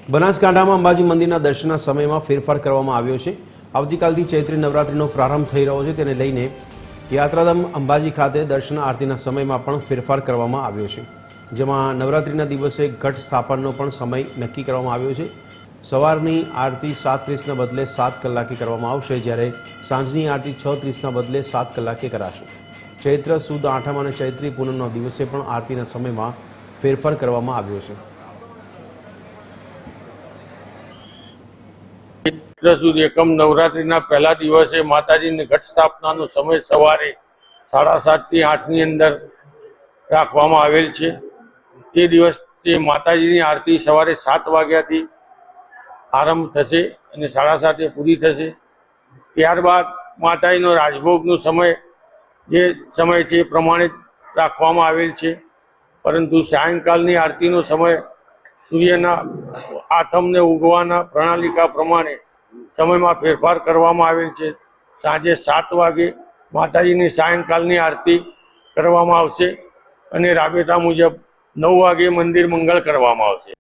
બનાસકાંઠામાં અંબાજી મંદિરના દર્શનના સમયમાં ફેરફાર કરવામાં આવ્યો છે। આવતીકાલથી ચૈત્રી નવરાત્રિનો પ્રારંભ થઈ રહ્યો છે, તેને લઈને યાત્રાધામ અંબાજી ખાતે દર્શન આરતીના સમયમાં પણ ફેરફાર કરવામાં આવ્યો છે, જેમાં નવરાત્રિના દિવસે ઘટ સ્થાપનનો પણ સમય નક્કી કરવામાં આવ્યો છે। સવારની આરતી 7:30ના બદલે 7 કલાકે કરવામાં આવશે, જ્યારે સાંજની આરતી 6:30ના બદલે 7 કલાકે કરાશે। ચૈત્ર સુદ આઠમ અને ચૈત્રી પૂનમના દિવસે પણ આરતીના સમયમાં ફેરફાર કરવામાં આવ્યો છે। ચૈત્ર સુદ એકમ નવરાત્રિના પહેલા દિવસે માતાજીની ઘટ સ્થાપનાનો સમય સવારે 7:30 થી 8ની અંદર રાખવામાં આવેલ છે। તે દિવસે માતાજીની આરતી સવારે 7 વાગ્યાથી આરંભ થશે અને 7:30 પૂરી થશે। ત્યારબાદ માતાજીનો રાજભોગનો સમય જે સમય છે એ પ્રમાણે રાખવામાં આવેલ છે, પરંતુ સાયંકાલની આરતીનો સમય સૂર્યના આથમને ઉગવાના પ્રણાલિકા પ્રમાણે સમયમાં ફેરફાર કરવામાં આવેલ છે। સાંજે 7 વાગે માતાજીની સાયંકાલની આરતી કરવામાં આવશે અને રાબેતા મુજબ 9 વાગે મંદિર મંગળ કરવામાં આવશે।